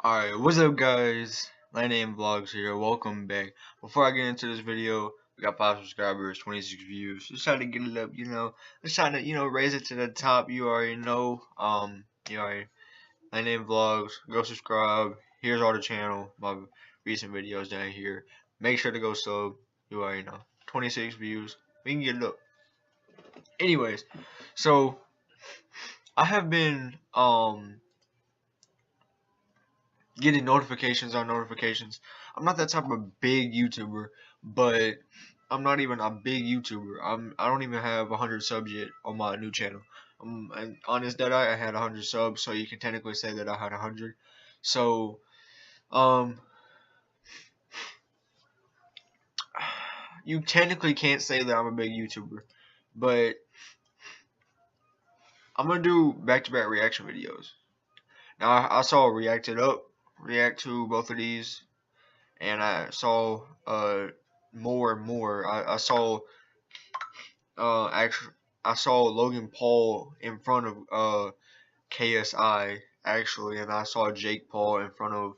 Alright, what's up guys? My name Vlogs here, welcome back. Before I get into this video, we got 5 subscribers, 26 views. Just trying to get it up, Just trying to, raise it to the top. You already know. My name Vlogs, go subscribe. Here's all the channel, my recent videos down here. Make sure to go sub, you already know. 26 views, we can get it up. Anyways, so I have been getting notifications on notifications. I'm not that type of big YouTuber, but I'm not even a big YouTuber. I don't even have 100 subs yet on my new channel. And on this Deadeye, I had 100 subs, so you can technically say that I had 100. So, you technically can't say that I'm a big YouTuber, but I'm gonna do back-to-back reaction videos. Now, I saw react to both of these, and I saw more and more. I saw I saw Logan Paul in front of KSI actually, and I saw Jake Paul in front of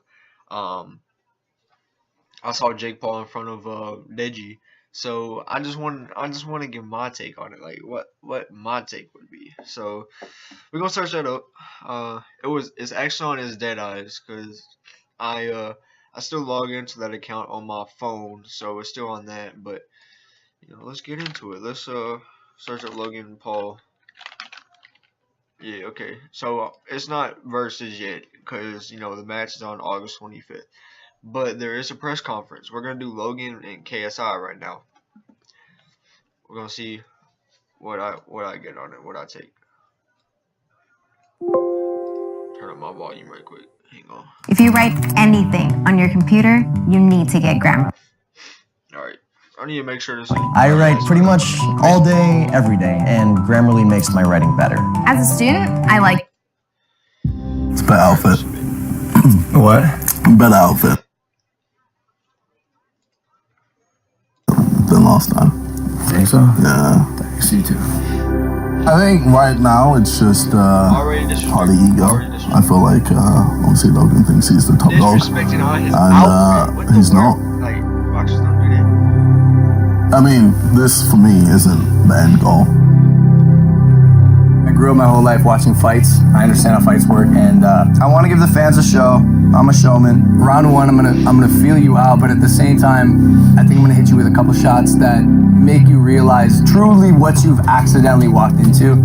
Deji. So I just want to give my take on it, like what my take would be. So we're gonna search that up. It's actually on his Dead Eyes, because I still log into that account on my phone, so it's still on that. But let's get into it. Let's search up Logan Paul. Yeah, okay. So it's not versus yet, because the match is on August 25th. But there is a press conference. We're gonna do Logan and KSI right now. We're gonna see what I get on it, what I take. Turn up my volume right quick. Hang on. If you write anything on your computer, you need to get Grammarly. Alright. I need to make sure this. I write pretty much all day, every day, and Grammarly makes my writing better. As a student, I like. It's a better outfit. What? Better outfit than last time. Think so? Yeah. Thanks, you too. I think right now it's just part of the ego. I feel like obviously Logan thinks he's the top dog, and he's not. Like, boxers don't do that. I mean, this for me isn't the end goal. I grew up my whole life watching fights. I understand how fights work, and I want to give the fans a show. I'm a showman. Round one, I'm gonna feel you out, but at the same time, I think I'm gonna hit you with a couple shots that make you realize truly what you've accidentally walked into.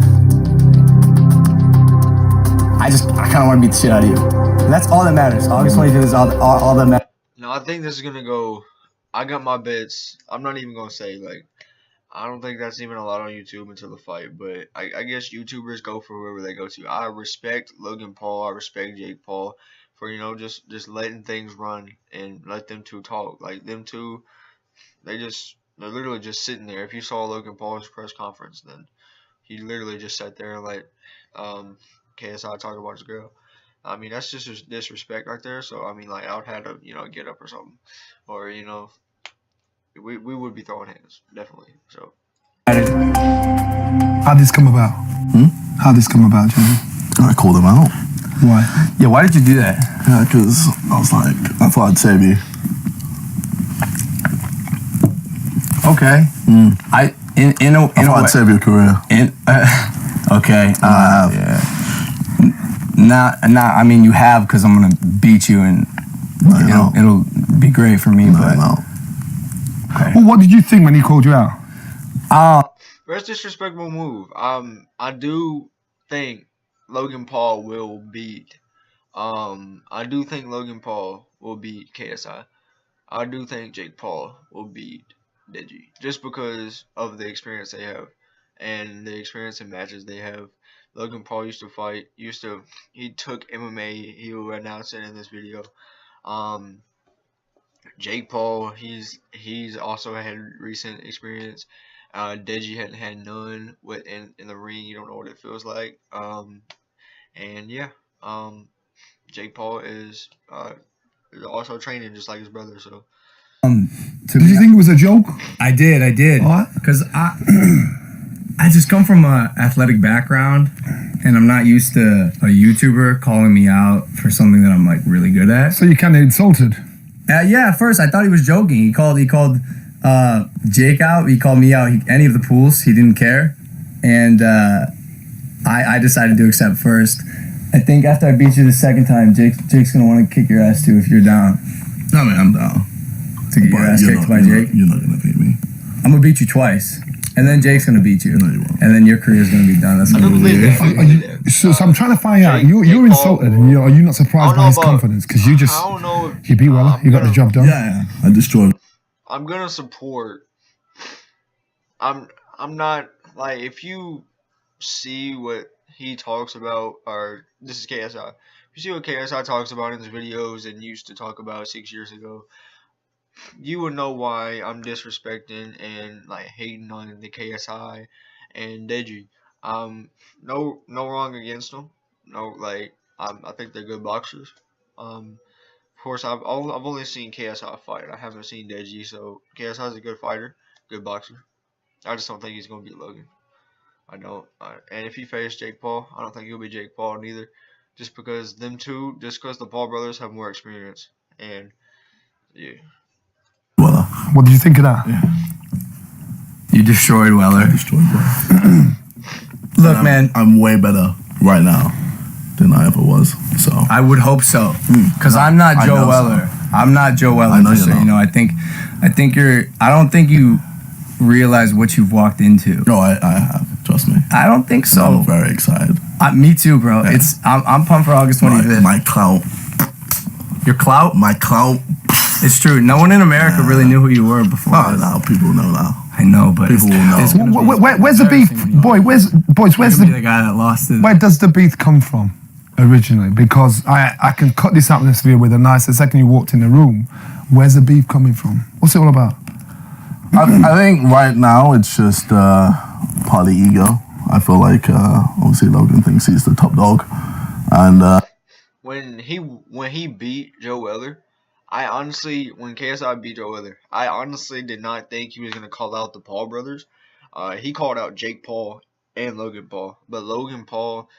I kind of want to beat the shit out of you. And that's all that matters. August 25th is all that matters. No, I think this is gonna go. I got my bets. I'm not even gonna say, like, I don't think that's even allowed on YouTube until the fight, but I guess YouTubers go for whoever they go to. I respect Logan Paul. I respect Jake Paul for just letting things run and let them two talk. Like, them two, they're literally just sitting there. If you saw Logan Paul's press conference, then he literally just sat there and let KSI talk about his girl. I mean, that's just disrespect right there. So I mean, like, I would have to get up or something, or we would be throwing hands, definitely. So how'd this come about? How'd this come about, Jimmy? I called him out. Why? Yeah, why did you do that? Yeah, because I was like, I thought I'd save you. Okay. I thought I'd save your career. Okay. I have. Yeah. Nah. I mean, you have, because I'm gonna beat you, and it'll be great for me. But okay. Well, what did you think when he called you out? First disrespectful move. I do think Logan Paul will beat. I do think Logan Paul will beat KSI. I do think Jake Paul will beat Deji, just because of the experience they have and the experience in matches they have. Logan Paul used to fight. He took MMA. He will announce it in this video. Jake Paul, he's also had recent experience. Deji hadn't had none in the ring. You don't know what it feels like. And yeah, Jake Paul is also training just like his brother. So. Did you think it was a joke? I did. What? Because I just come from an athletic background, and I'm not used to a YouTuber calling me out for something that I'm like really good at. So you kind of insulted? Yeah, at first I thought he was joking. He called Jake out. He called me out. Any of the pools, he didn't care, and I decided to accept first. I think after I beat you the second time, Jake's gonna want to kick your ass too if you're down. I mean, I'm down. To get your ass kicked by Jake? You're not gonna beat me. I'm gonna beat you twice. And then Jake's gonna beat you. No, you won't. And then your career's gonna be done. That's gonna be weird. So I'm trying to find out. You're insulted, and are you not surprised by his confidence? Because you just you beat Weller, you got the job done. Yeah, I destroyed. I'm gonna support. I'm not like, if you see what he talks about, or this is KSI. If you see what KSI talks about in his videos and used to talk about 6 years ago, you would know why I'm disrespecting and like hating on the KSI and Deji. No wrong against them. No, like, I think they're good boxers. Of course, I've only seen KSI fight. I haven't seen Deji, so KSI is a good fighter, good boxer. I just don't think he's gonna beat Logan. I don't. And if he faced Jake Paul, I don't think he'll be Jake Paul neither. Just because the Paul brothers have more experience. And yeah. Weller. What did you think of that? Yeah. You destroyed Weller. Look, man, I'm way better right now than I ever was. So I would hope so, because I'm not Joe Weller. So. I'm not Joe Weller. I know so you know. I don't think you realize what you've walked into. No, I have. Trust me. I don't think so. I'm very excited. Me too, bro. Yeah. I'm pumped for August 25th. My clout. Your clout? My clout. It's true. No one in America really knew who you were before. Oh, now people know now. I know, but people will know. Where's the beef, where's the guy that lost it? Where does the beef come from originally? Because I can cut this atmosphere with a nice. The second you walked in the room, where's the beef coming from? What's it all about? I think right now it's just part of the ego. I feel like obviously Logan thinks he's the top dog, and when he beat Joe Weller, when KSI beat Joe Weller, I honestly did not think he was gonna call out the Paul brothers. He called out Jake Paul and Logan Paul, but Logan Paul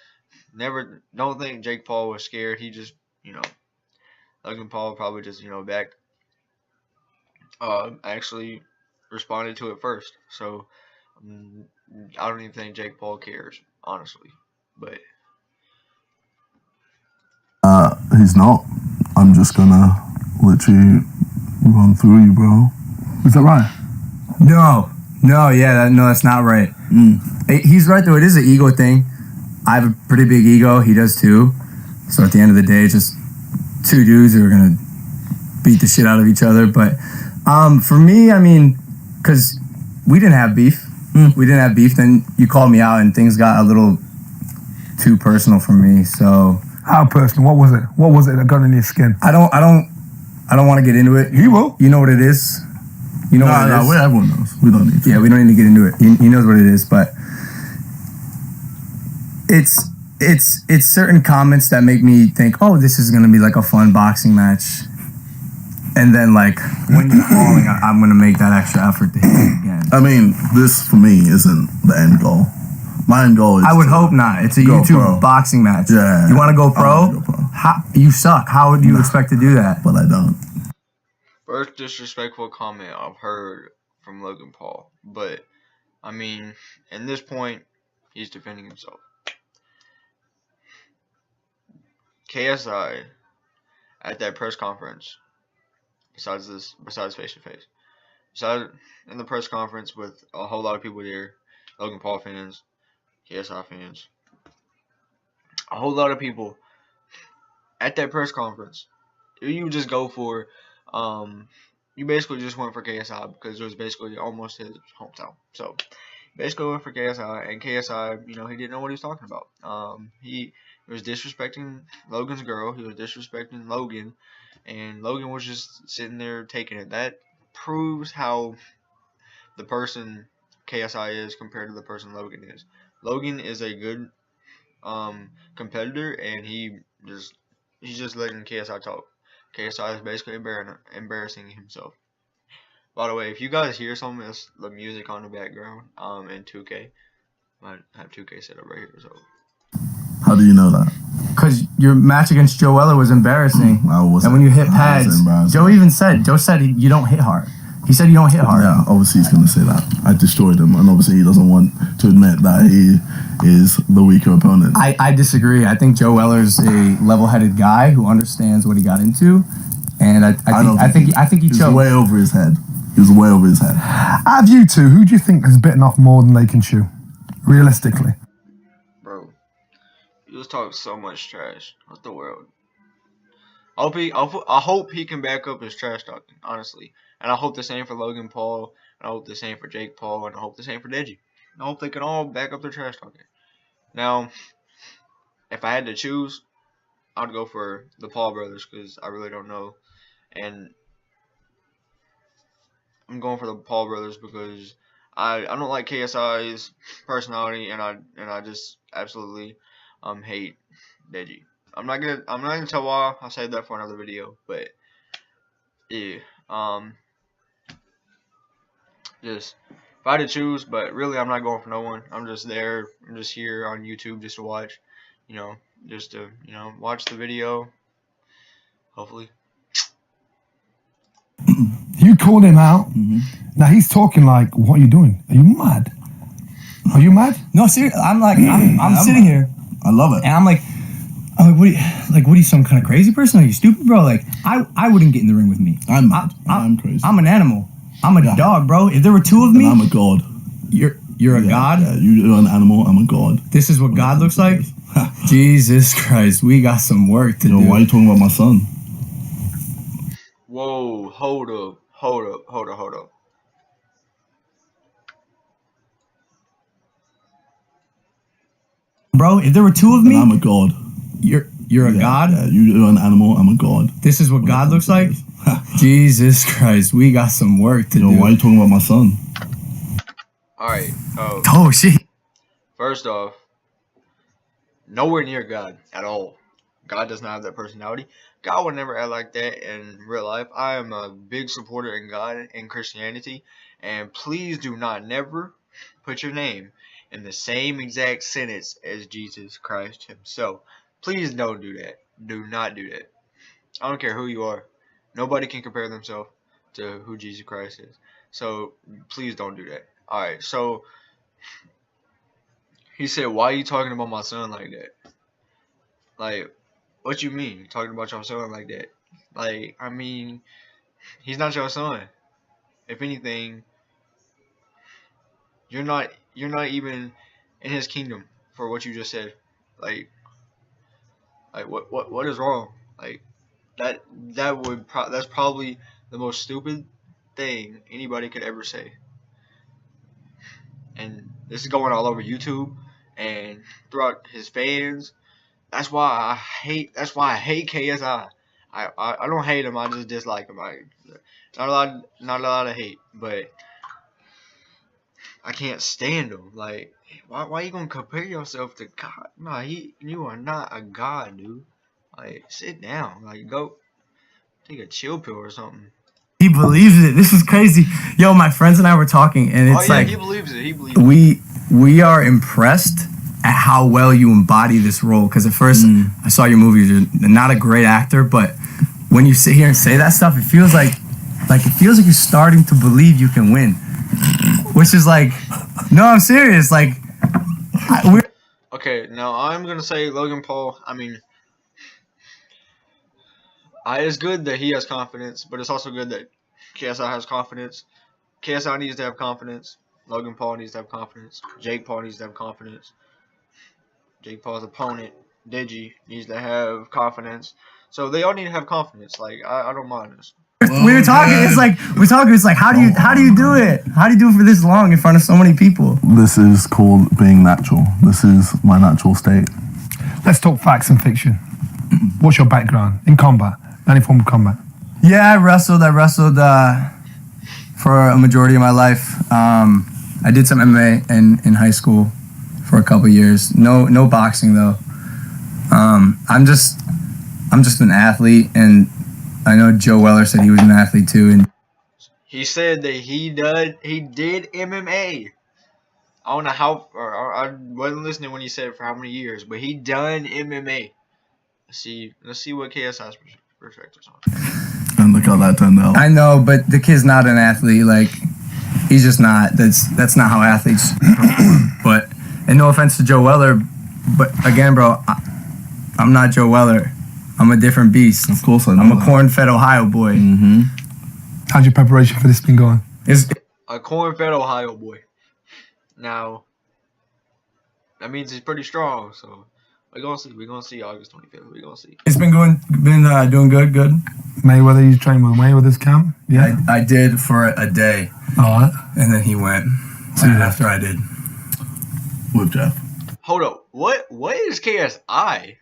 don't think Jake Paul was scared. He just, Logan Paul probably just, actually responded to it first. So I don't even think Jake Paul cares, honestly. But he's not. I'm just gonna literally run through you, bro. Is that right? No, that's not right. He's right though. It is an ego thing. I have a pretty big ego. He does too. So at the end of the day, it's just two dudes who are gonna beat the shit out of each other. But for me, I mean, because we didn't have beef. We didn't have beef. Then you called me out, and things got a little too personal for me. So how personal? What was it? What was it that got in your skin? I don't want to get into it. You will. You know what it is. You know what it is. Everyone knows. We don't need to. Yeah, we don't need to get into it. He knows what it is, but it's certain comments that make me think, oh, this is gonna be like a fun boxing match. And then, like, when you're falling, I'm going to make that extra effort to hit you again. I mean, this, for me, isn't the end goal. My end goal is I would hope not. It's a YouTube boxing match. Yeah. You want to go pro? I wanna go pro. You suck. How would you expect to do that? But I don't. First disrespectful comment I've heard from Logan Paul. But, I mean, in this point, he's defending himself. KSI, at that press conference, besides face to face, in the press conference with a whole lot of people there, Logan Paul fans, KSI fans, a whole lot of people at that press conference, you just go for, you basically just went for KSI because it was basically almost his hometown. So basically went for KSI, and KSI, he didn't know what he was talking about. He was disrespecting Logan's girl. He was disrespecting Logan. And Logan was just sitting there taking it. That proves how the person KSI is compared to the person Logan is. Logan is a good competitor, and he's just letting KSI talk. KSI is basically embarrassing himself. By the way, if you guys hear some of the music on the background in 2K, I might have 2K set up right here. So How do you know that? Because your match against Joe Weller was embarrassing. And when you hit pads, Joe said you don't hit hard. He said you don't hit hard. Yeah, obviously he's going to say that. I destroyed him, and obviously he doesn't want to admit that he is the weaker opponent. I disagree. I think Joe Weller's a level-headed guy who understands what he got into, and I think he chose. He was way over his head. He was way over his head. Out of you two, who do you think has bitten off more than they can chew? Realistically. Bro, you just talk so much trash. What the world? I hope he can back up his trash talking, honestly. And I hope the same for Logan Paul, and I hope the same for Jake Paul, and I hope the same for Deji. I hope they can all back up their trash talking. Now, if I had to choose, I'd go for the Paul brothers, because I really don't know. And I'm going for the Paul brothers because I don't like KSI's personality, and I just absolutely hate Deji. I'm not gonna tell why. I'll save that for another video. But yeah, just if I had to choose, but really I'm not going for no one. I'm just there. I'm just here on YouTube just to watch, just to watch the video. Hopefully. You called him out. Now he's talking like, "What are you doing? Are you mad? Are you mad?" No, seriously. I'm sitting here. I love it. And I'm like, what are you, some kind of crazy person? Are you stupid, bro? Like, I wouldn't get in the ring with me. I'm crazy. I'm an animal. I'm a dog, bro. If there were two of me, and I'm a god. You're a god? Yeah, you're an animal. I'm a god. This is what God looks like? Jesus Christ, we got some work to do. Why are you talking about my son? Whoa, hold up. Bro, if there were two of me, and I'm a god. You're a god? Yeah, you're an animal. I'm a god. This is what God looks like? Jesus Christ, we got some work to do. Why are you talking about my son? Alright, oh shit. First off, nowhere near God at all. God does not have that personality. God would never act like that in real life. I am a big supporter in God and Christianity, and please do not never put your name in the same exact sentence as Jesus Christ himself. Please don't do that. Do not do that. I don't care who you are. Nobody can compare themselves to who Jesus Christ is. So please don't do that. Alright, so he said, "Why are you talking about my son like that?" Like, what you mean? You're talking about your son like that? Like, I mean, he's not your son. If anything, you're not even in his kingdom for what you just said. Like what is wrong? Like that's probably the most stupid thing anybody could ever say. And this is going all over YouTube and throughout his fans. That's why I hate KSI. I don't hate him. I just dislike him. Not a lot of hate, but I can't stand him. Like, why you gonna compare yourself to God? Nah, you are not a god, dude. Like, sit down. Like, go take a chill pill or something. He believes it. This is crazy. Yo, my friends and I were talking, and it's like he believes it. He believes it. We are impressed at how well you embody this role. Because at first, I saw your movies. You're not a great actor, but when you sit here and say that stuff, it feels like you're starting to believe you can win. Which is like, no, I'm serious. Like, okay, now I'm gonna say Logan Paul. I mean, it's good that he has confidence, but it's also good that KSI has confidence. KSI needs to have confidence. Logan Paul needs to have confidence. Jake Paul needs to have confidence. Jake Paul's opponent, Deji, needs to have confidence. So they all need to have confidence. Like, I don't mind this. We were talking. It's like how do you do it? How do you do it for this long in front of so many people? This is called being natural. This is my natural state. Let's talk facts and fiction. What's your background in combat? Any form of combat? Yeah, I wrestled for a majority of my life. I did some MMA in high school for a couple years. No boxing though. I'm just an athlete, and I know Joe Weller said he was an athlete too, and he said that he did MMA. I don't know how. Or I wasn't listening when he said for how many years, but he done MMA. Let's see what KSI's perspectives on. And look how that turned out. I know, but the kid's not an athlete. Like, he's just not. That's not how athletes perform. But, and no offense to Joe Weller, but again, bro, I'm not Joe Weller. I'm a different beast. Of course I know. I'm a corn-fed Ohio boy. Mm-hmm. How's your preparation for this been going? A corn-fed Ohio boy. Now, that means he's pretty strong. So we're gonna see. We're gonna see August 25th. We're gonna see. It's been doing good. Mayweather, you trained with Mayweather's camp? Yeah. I did for a day. All right. And then he went soon after I did. With Jeff. Hold up. What is KSI?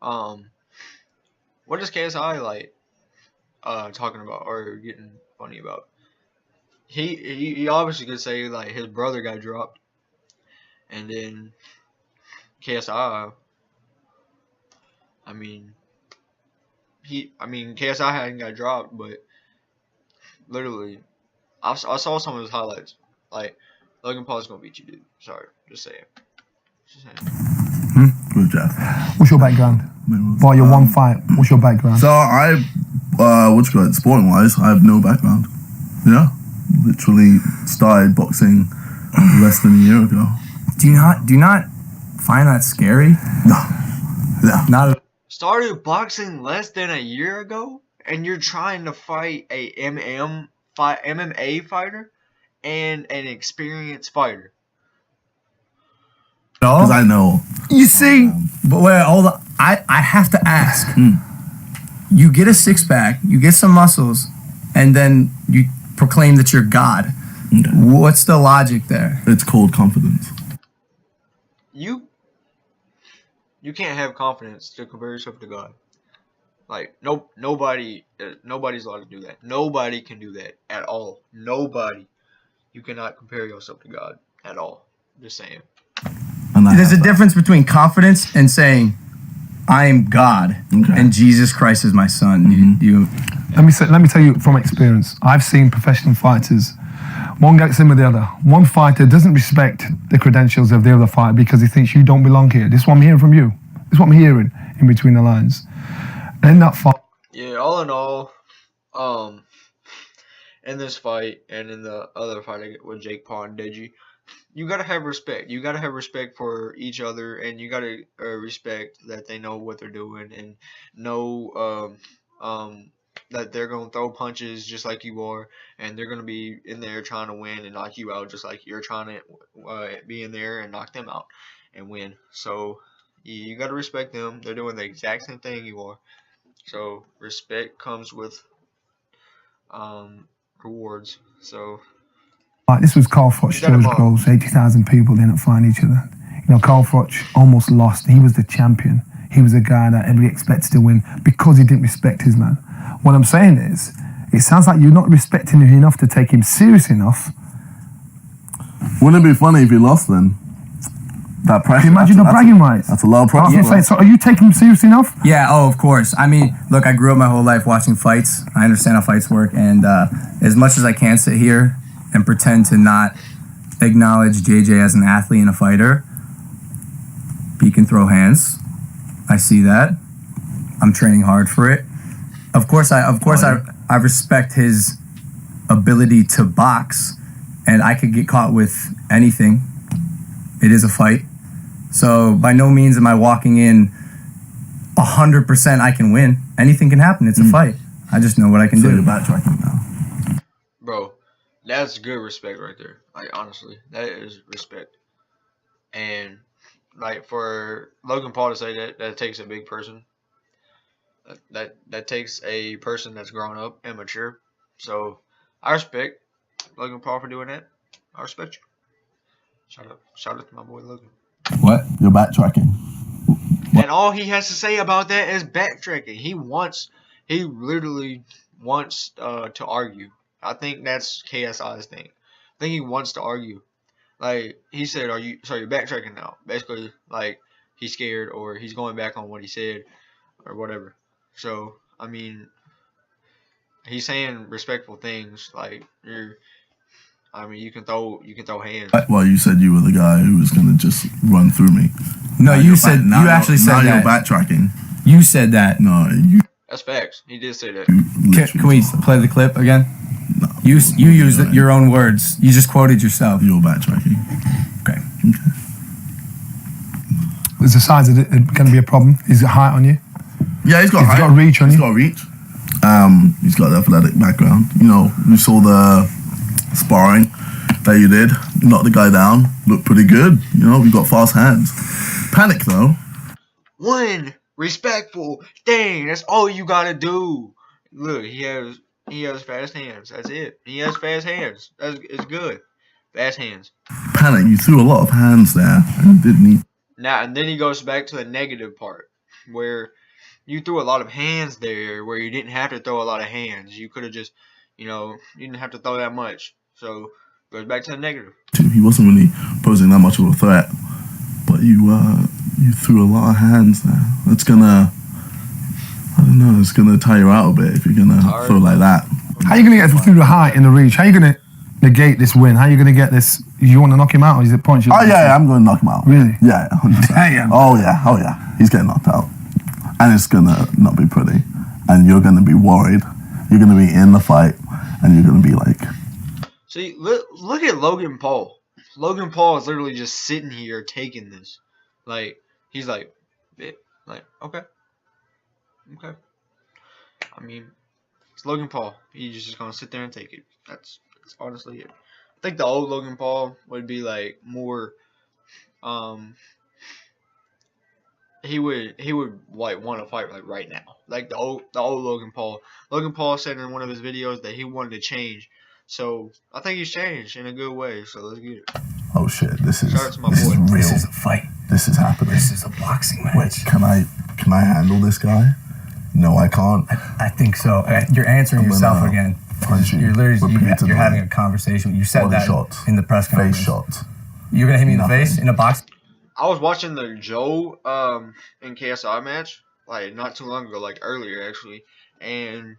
What is KSI like talking about or getting funny about? He obviously could say like his brother got dropped, and then KSI. I mean KSI hadn't got dropped, but literally, I saw some of his highlights. Like, Logan Paul's gonna beat you, dude. Sorry, just saying. With Jeff. What's your background? For your one fight, what's your background? So sporting wise, I have no background. Yeah. Literally started boxing less than a year ago. Do you not find that scary? No. Yeah. Not. Started boxing less than a year ago, and you're trying to fight a MMA fighter and an experienced fighter. Because I know. You see, but wait, hold on. I have to ask. You get a six-pack, you get some muscles, and then you proclaim that you're God. Okay. What's the logic there? It's called confidence. You can't have confidence to compare yourself to God. Like, nobody's allowed to do that. Nobody can do that at all. Nobody. You cannot compare yourself to God at all. Just saying. There's a difference between confidence and saying, I am God, and Jesus Christ is my son. Mm-hmm. Let me tell you from experience. I've seen professional fighters. One gets in with the other. One fighter doesn't respect the credentials of the other fighter because he thinks you don't belong here. This is what I'm hearing from you. This is what I'm hearing in between the lines. In that fight. Yeah, all in all, in this fight and in the other fight I get with Jake Paul and Deji, you gotta have respect. You gotta have respect for each other, and you gotta respect that they know what they're doing and know that they're gonna throw punches just like you are, and they're gonna be in there trying to win and knock you out just like you're trying to be in there and knock them out and win. So you gotta respect them. They're doing the exact same thing you are. So respect comes with rewards. So. This was Carl Froch, George Groves, 80,000 people didn't find each other. You know, Carl Froch almost lost. He was the champion. He was a guy that everybody expected to win because he didn't respect his man. What I'm saying is, it sounds like you're not respecting him enough to take him serious enough. Wouldn't it be funny if he lost then? That pressure. Can you imagine the bragging rights? That's a lot of pressure. Yeah. So are you taking him serious enough? Yeah, of course. I mean, look, I grew up my whole life watching fights. I understand how fights work, and as much as I can sit here and pretend to not acknowledge JJ as an athlete and a fighter, he can throw hands. I see that. I'm training hard for it. Of course, I respect his ability to box, and I could get caught with anything. It is a fight. So by no means am I walking in 100% I can win. Anything can happen. It's a fight. I just know what I can do. You're backtracking now. Bro, that's good respect right there. Like, honestly, that is respect. And like for Logan Paul to say that takes a big person. That takes a person that's grown up and mature. So I respect Logan Paul for doing that. I respect you. Shout out to my boy Logan. What? You're backtracking. And all he has to say about that is backtracking. He literally wants to argue. I think that's KSI's thing. I think he wants to argue. Like, he said, you're backtracking now. Basically, like, he's scared or he's going back on what he said or whatever. So, I mean, he's saying respectful things. Like, I mean, you can throw hands. Well, you said you were the guy who was gonna just run through me. No, you said you actually said that. Now you're backtracking. You said that. No, you. That's facts. He did say that. Can we play the clip again? No. You used your own words. You just quoted yourself. You're backtracking. Okay. Is the size of it going to be a problem? Is it height on you? Yeah, he's got height. He's got reach on you. He's got reach. He's got the athletic background. You know, we saw the sparring that you did. You knocked the guy down. Looked pretty good. You know, we got fast hands. Panic though. One respectful thing. That's all you gotta do. Look, he has fast hands. That's it. He has fast hands. It's good. Fast hands. Panic. You threw a lot of hands there and didn't need. Now and then he goes back to the negative part where you threw a lot of hands there where you didn't have to throw a lot of hands. You could have just, you didn't have to throw that much. So goes back to the negative. He wasn't really posing that much of a threat, but you threw a lot of hands there. It's gonna, I don't know, it's gonna tire you out a bit if you're gonna throw like that. How are you gonna get through the height and the reach? How are you gonna negate this win? How are you gonna get this? You want to knock him out, or is it punch? Oh yeah, I'm gonna knock him out. Really? Yeah, 100%. Damn. Oh yeah. He's getting knocked out, and it's gonna not be pretty, and you're gonna be worried. You're gonna be in the fight, and you're gonna be like. See, look at Logan Paul. Logan Paul is literally just sitting here taking this. Like, he's like, okay. I mean, it's Logan Paul. He's just going to sit there and take it. That's honestly it. I think the old Logan Paul would be, like, more, he would like want to fight like right now. Like the old Logan Paul. Logan Paul said in one of his videos that he wanted to change. So I think he's changed in a good way. So let's get it. Oh shit! This is real. This is a fight. This is happening. This is a boxing match. Wait, can I handle this guy? No, I can't. I think so. You're answering yourself again. Punch you. You're literally you're having a conversation. You said that shots. in the press conference. Face shots. You're gonna hit me in the face in a box. I was watching the Joe and KSI match like not too long ago, like earlier actually, and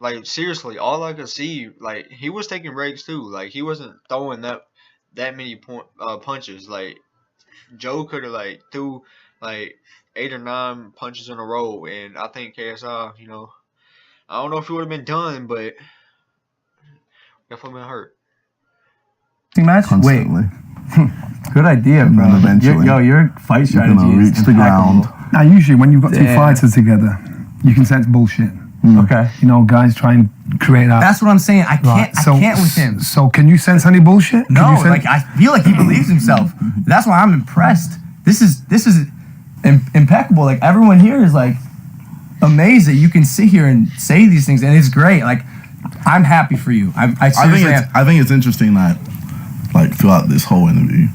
like seriously, all I could see like he was taking breaks too. Like he wasn't throwing that many punches. Like Joe could have like threw like 8 or 9 punches in a row, and I think KSI, I don't know if he would have been done, but definitely been hurt. Match? Constantly. Wait. Good idea, bro. Eventually, your fight strategy gonna reach is the ground. Now, usually when you've got two fighters together, you can sense bullshit. Okay. Guys try and create that. That's what I'm saying. I can't with him. So can you sense any bullshit? No, I feel like he believes himself. That's why I'm impressed. This is impeccable. Like everyone here is like amazed that you can sit here and say these things, and it's great. Like I'm happy for you. I think it's interesting that like throughout this whole interview,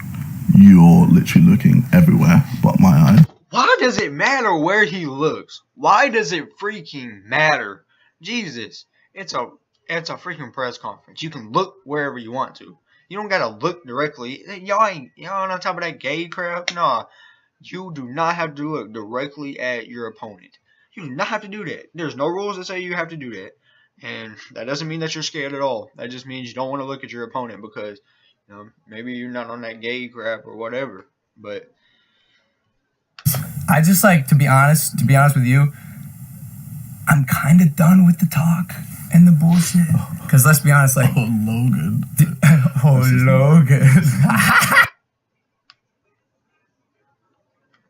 you're literally looking everywhere but my eye. Why does it matter where he looks? Why does it freaking matter? Jesus, it's a freaking press conference. You can look wherever you want to. You don't gotta look directly. Y'all on top of that gay crap? Nah, you do not have to look directly at your opponent. You do not have to do that. There's no rules that say you have to do that, and that doesn't mean that you're scared at all. That just means you don't want to look at your opponent because maybe you're not on that gay crap or whatever. But I just like to be honest with you, I'm kind of done with the talk and the bullshit. Because let's be honest, like Logan. Logan.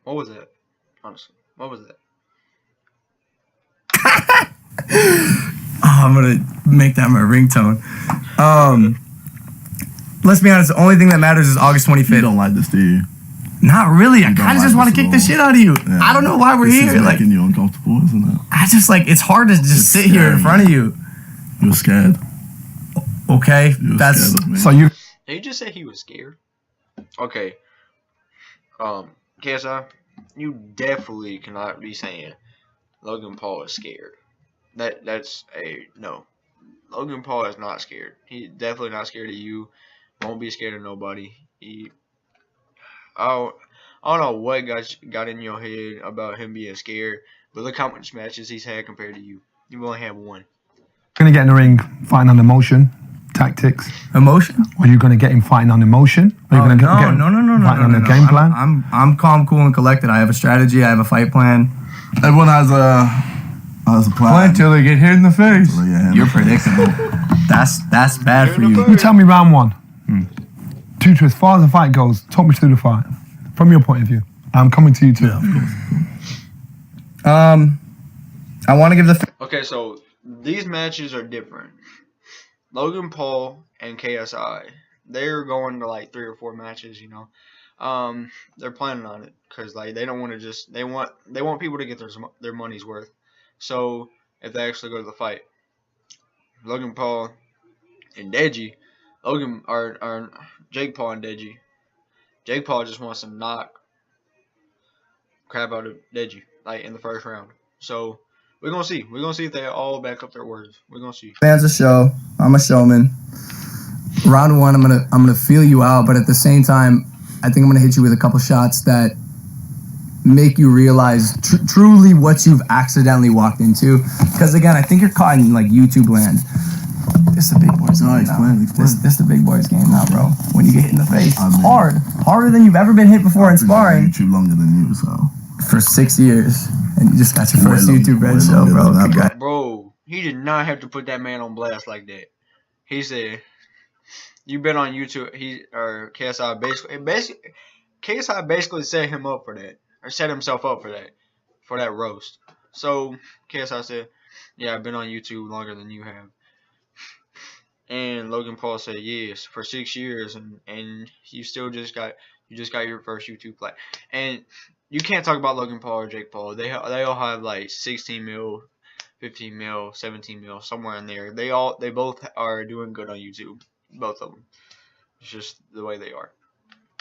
What was that? Honestly, what was that? I'm gonna make that my ringtone. Let's be honest, the only thing that matters is August 25th. You don't like this, do you? Not really. I kind of just want to kick the shit out of you. Yeah. I don't know why we're here. This is making you uncomfortable, isn't it? I just it's hard to just sit here in front of you. You're scared. Okay, scared of me. So you. Did you just say he was scared? Okay. KSI, you definitely cannot be saying Logan Paul is scared. That's a no. Logan Paul is not scared. He's definitely not scared of you. Won't be scared of nobody. I don't know what got in your head about him being scared, but look how much matches he's had compared to you. You've only had one. Gonna get in the ring, fighting under motion. tactics? Emotion? Are you going to get him fighting on emotion? Are you going to get him fighting on the game plan? I'm calm, cool, and collected. I have a strategy. I have a fight plan. Everyone has a plan. Until they get hit in the face. You're predictable. That's bad for you. You tell me round one. Tutu, as far as the fight goes, talk me through the fight. From your point of view. I'm coming to you too. Yeah, of course. I want to give the... Okay, so these matches are different. Logan Paul and KSI, they're going to like 3 or 4 matches, you know. They're planning on it because like they don't want to just they want people to get their money's worth. So if they actually go to the fight, Logan Paul and Deji, Jake Paul and Deji. Jake Paul just wants to knock crap out of Deji like in the first round. So we're gonna see. We're gonna see if they all back up their words. We're gonna see. Fans a show. I'm a showman. Round one, I'm gonna feel you out, but at the same time, I think I'm gonna hit you with a couple shots that make you realize truly what you've accidentally walked into. Because again, I think you're caught in like YouTube land. This is the big boys game now. This is the big boys game now, bro. When you get hit in the face, harder than you've ever been hit before in sparring. YouTube longer than you, so for 6 years, and you just got your first YouTube red show, bro. Bro, he did not have to put that man on blast like that. He said, "You've been on YouTube." KSI basically set him up for that, or set himself up for that roast. So KSI said, "Yeah, I've been on YouTube longer than you have." And Logan Paul said, "Yes, for 6 years, and you still just got your first YouTube play." And you can't talk about Logan Paul or Jake Paul. They all have like 16 mil, 15 mil, 17 mil, somewhere in there. They both are doing good on YouTube. Both of them. It's just the way they are.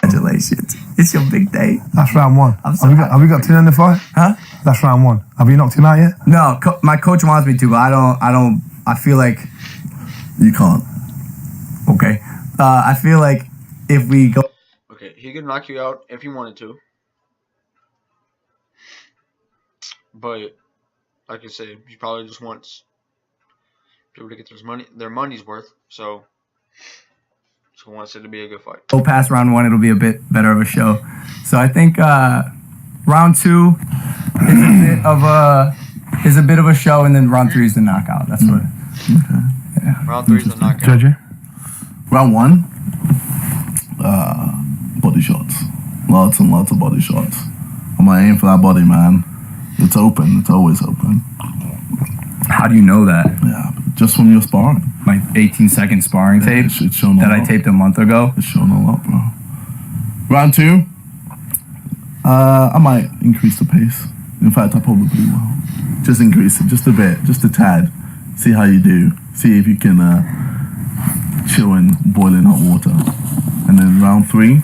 Congratulations! It's your big day. That's round one. Have we got 10 in the fight? Huh? That's round one. Have you knocked him out yet? No, my coach wants me to, but I feel like you can't. Okay. I feel like if we go. Okay, he could knock you out if he wanted to. But like I said, he probably just wants people to get their money's worth. So he wants it to be a good fight. Go past round one, it'll be a bit better of a show. So I think round two is a bit of a show, and then round 3 is the knockout. That's what. Okay. Yeah. Round 3 is the knockout. Judge. Round 1, body shots. Lots and lots of body shots. I'm gonna aim for that body, man. It's open. It's always open. How do you know that? Yeah, just from your sparring. My 18-second sparring tape It's shown that I taped a month ago. It's shown a lot, bro. Round 2, I might increase the pace. In fact, I probably will. Just increase it, just a bit, just a tad. See how you do. See if you can chill in boiling hot water. And then round 3.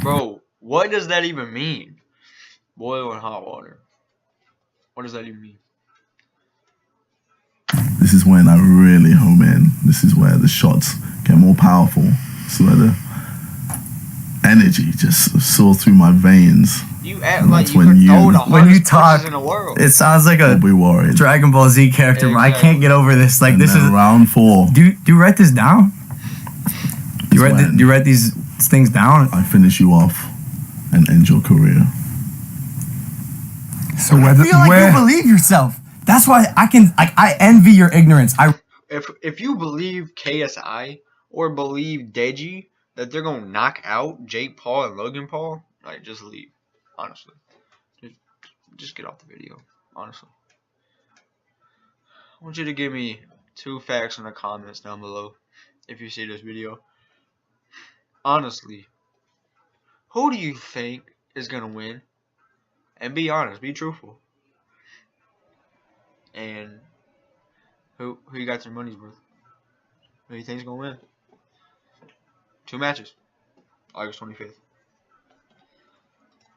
Bro, what does that even mean? Boiling hot water. What does that even mean? This is when I really home in. This is where the shots get more powerful. This is where the energy just soars through my veins. You act like you when could you- throw the when you hardest talk, punches in the world. It sounds like a Don't be worried. Dragon Ball Z character, but I can't get over this. Like And this then is. round 4. Do you write this down? Do when you write these things down? I finish you off and end your career. So I feel like you believe yourself. That's why I envy your ignorance. If you believe KSI or believe Deji that they're gonna knock out Jake Paul and Logan Paul, like just leave. Honestly, just get off the video. Honestly, I want you to give me 2 facts in the comments down below if you see this video. Honestly, who do you think is gonna win? And be honest, be truthful. And who you got your money's worth? Who do you think's gonna win? 2 matches, August 25th.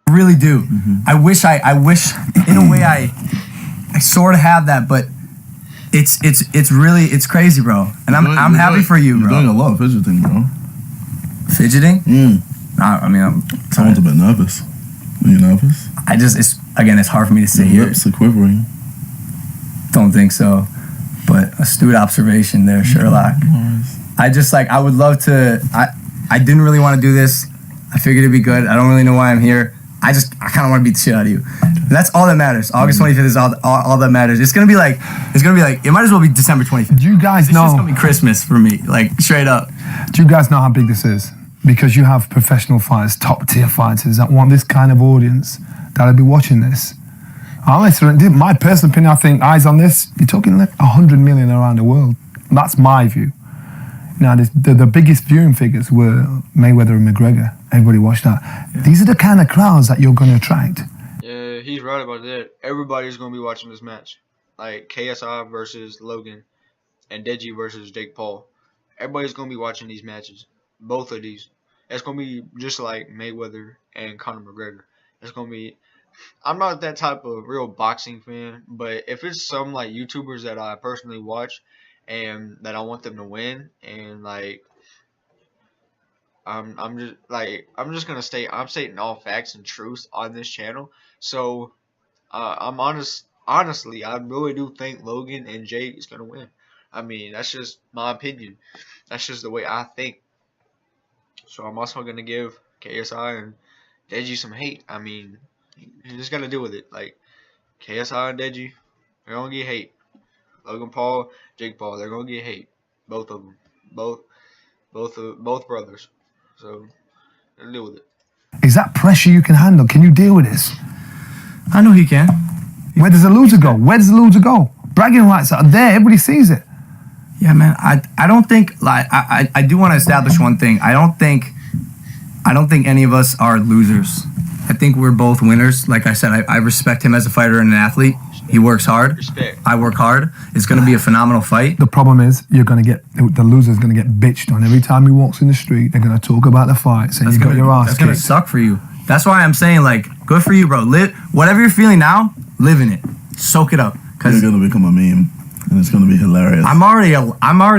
I really do. I wish in a way I sort of have that, but it's crazy, bro. And I'm happy for you, You're bro. doing a lot of fidgeting, bro. Fidgeting? Mm. I mean, Someone's a bit nervous. Are you nervous? it's hard for me to sit Your here. lips are quivering. Don't think so, but astute observation there, Sherlock. I just like, I would love to, I didn't really want to do this. I figured it'd be good. I don't really know why I'm here. I kind of want to beat the shit out of you. That's all that matters. August 25th is all that matters. It's gonna be like, it might as well be December 25th. Do you guys know? It's gonna be Christmas for me, like straight up. Do you guys know how big this is? Because you have professional fighters, top tier fighters that want this kind of audience that'll be watching this. Honestly, my personal opinion, I think eyes on this, you're talking like 100 million around the world. That's my view. Now, the biggest viewing figures were Mayweather and McGregor. Everybody watched that. Yeah. These are the kind of crowds that you're going to attract. Yeah, he's right about that. Everybody's going to be watching this match. Like KSI versus Logan and Deji versus Jake Paul. Everybody's going to be watching these matches. Both of these. It's going to be just like Mayweather and Conor McGregor. It's going to be... I'm not that type of real boxing fan, but if it's some like YouTubers that I personally watch and that I want them to win, and like I'm just gonna I'm stating all facts and truth on this channel. So honestly, I really do think Logan and Jake is gonna win. I mean, that's just my opinion. That's just the way I think. So I'm also gonna give KSI and Deji some hate. I mean, you just gotta deal with it. Like KSI and Deji, they're gonna get hate. Logan Paul, Jake Paul, they're gonna get hate. Both of them, both brothers. So gotta deal with it. Is that pressure you can handle? Can you deal with this? I know he can. Where does the loser go? Where does the loser go? Bragging rights are there. Everybody sees it. Yeah, man. I don't think like I do want to establish one thing. I don't think any of us are losers. I think we're both winners. Like I said, I respect him as a fighter and an athlete. He works hard. Respect. I work hard. It's going to be a phenomenal fight. The problem is the loser's going to get bitched on every time he walks in the street. They're going to talk about the fight, saying you got your ass kicked. That's going to suck for you. That's why I'm saying, like, good for you, bro. Whatever you're feeling now, live in it. Soak it up. You're going to become a meme, and it's going to be hilarious. I'm already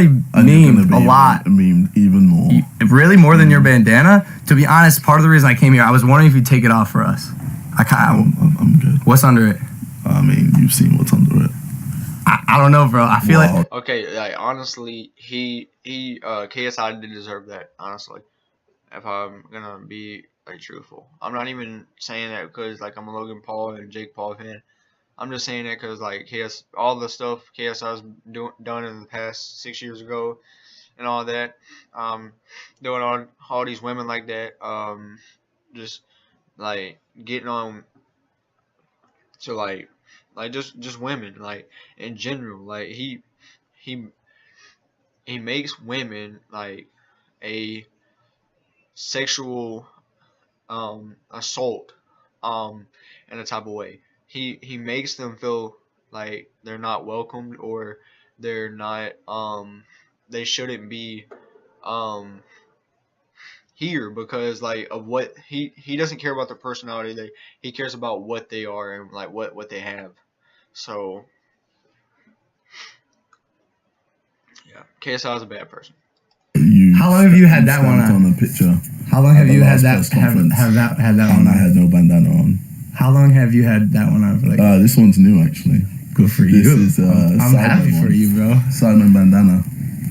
memed a lot. Memed even more. Really, more than your bandana. To be honest, part of the reason I came here, I was wondering if you'd take it off for us. I'm good. What's under it? I mean, you've seen what's under it. I don't know, bro. I feel like... Okay, like, honestly, KSI did deserve that, honestly. If I'm gonna be, like, truthful. I'm not even saying that because, like, I'm a Logan Paul and Jake Paul fan. I'm just saying that because, like, all the stuff KSI's done in the past 6 years ago and all that. Doing all these women like that. Just, like, getting on to, like just women, like, in general. Like, he makes women, like, a sexual assault in a type of way. He makes them feel like they're not welcomed, or they're not they shouldn't be here because, like, of what he doesn't care about their personality. He cares about what they are and, like, what they have. So yeah, KSI is a bad person. How long have you had that one on? A picture. How long have you had that? Had that one? I had no bandana on. How long have you had that one on? Like, this one's new, actually. Good for you. This is I'm happy for you, bro. Simon bandana.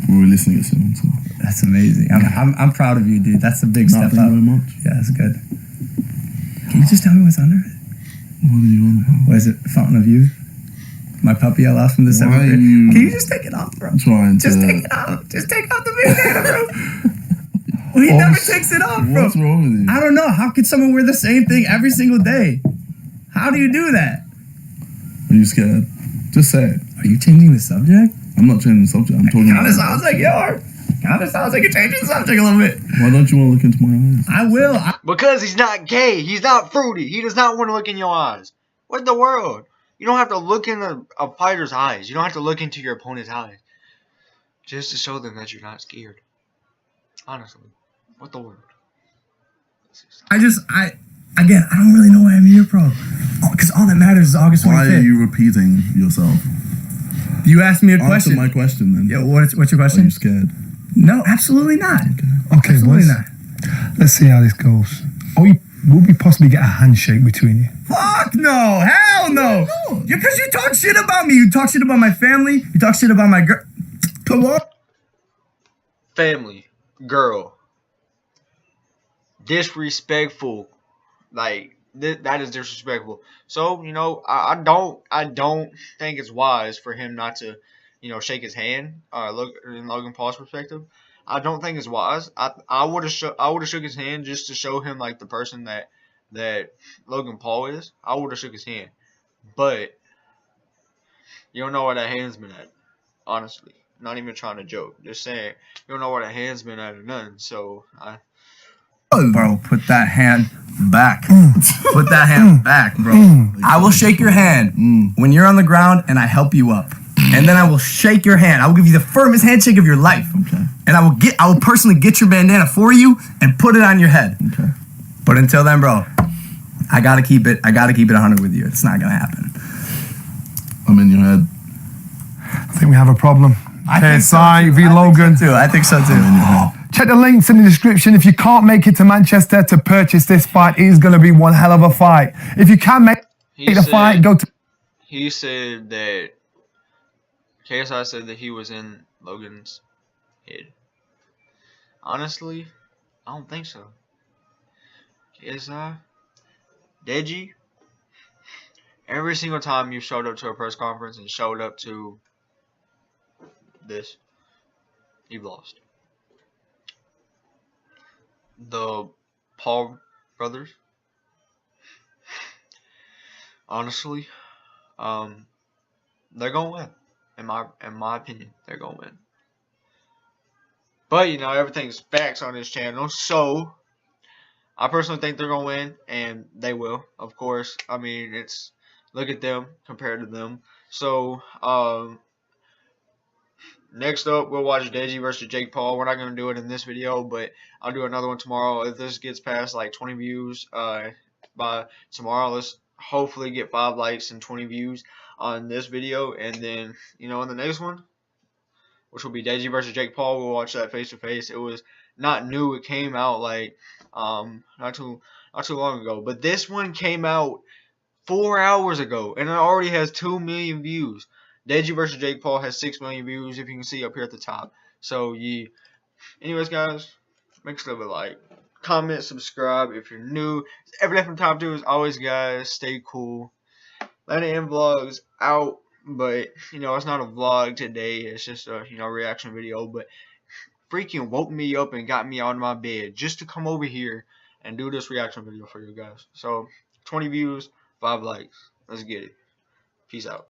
We're releasing it soon. So. That's amazing. I'm proud of you, dude. That's a big step up. Thank you very much. Yeah, that's good. Can you just tell me what's under it? What are you on about? What is it? Fountain of Youth? My puppy I lost from the 7th grade. Can you just take it off, bro? Just take it off. Just take off the bandana, bro. Well, he never takes it off, bro. What's wrong with you? I don't know. How could someone wear the same thing every single day? How do you do that? Are you scared? Just say it. Are you changing the subject? I'm not changing the subject. I'm talking about... It sounds like you are. Kind of sounds like you're changing the subject a little bit. Why don't you want to look into my eyes? I will. Because he's not gay. He's not fruity. He does not want to look in your eyes. What in the world? You don't have to look in a fighter's eyes. You don't have to look into your opponent's eyes. Just to show them that you're not scared. Honestly. What the world? Again, I don't really know why I'm here, bro. Because all that matters is August 25th. Why are you repeating yourself? You asked me a question. Answer my question, then. Yeah, what's your question? Are you scared? No, absolutely not. Okay, absolutely not. Let's see how this goes. Will we possibly get a handshake between you? Fuck no! Hell no! Because you talk shit about me. You talk shit about my family. You talk shit about my girl. Come on. family, girl, disrespectful. Like that is disrespectful. So I don't think it's wise for him not to, shake his hand. Look in Logan Paul's perspective, I don't think it's wise. I would have shook his hand just to show him like the person that Logan Paul is. I would have shook his hand, but you don't know where that hand's been at. Honestly, not even trying to joke. Just saying, you don't know where that hand's been at or nothing. So Bro, put that hand back. Put that hand back, bro. I will shake your hand when you're on the ground and I help you up. And then I will shake your hand. I will give you the firmest handshake of your life. Okay. And I will personally get your bandana for you and put it on your head. Okay. But until then, bro, I gotta keep it 100 with you. It's not gonna happen. I'm in your head. I think we have a problem. KSI v Logan. I think so too. I'm in your head. Check the links in the description. If you can't make it to Manchester to purchase this fight, it is going to be one hell of a fight. If you can make the fight, go to... He said that... KSI said that he was in Logan's head. Honestly, I don't think so. KSI? Deji? Every single time you showed up to a press conference and showed up to this, you've lost. The Paul brothers, honestly, they're gonna win. In my opinion, they're gonna win. But everything's facts on this channel, so I personally think they're gonna win, and they will. Of course, I mean look at them compared to them. So next up, we'll watch Deji versus Jake Paul. We're not going to do it in this video, but I'll do another one tomorrow. If this gets past like 20 views by tomorrow, let's hopefully get 5 likes and 20 views on this video. And then, in the next one, which will be Deji versus Jake Paul, we'll watch that face-to-face. It was not new. It came out like not too long ago. But this one came out 4 hours ago, and it already has 2 million views. Deji versus Jake Paul has 6 million views, if you can see up here at the top. So, yeah. Anyways, guys, make sure to like, comment, subscribe if you're new. Every day from time to, as always, guys, stay cool. Landon M Vlogs out, but, it's not a vlog today. It's just a, reaction video. But freaking woke me up and got me out of my bed just to come over here and do this reaction video for you guys. So, 20 views, 5 likes. Let's get it. Peace out.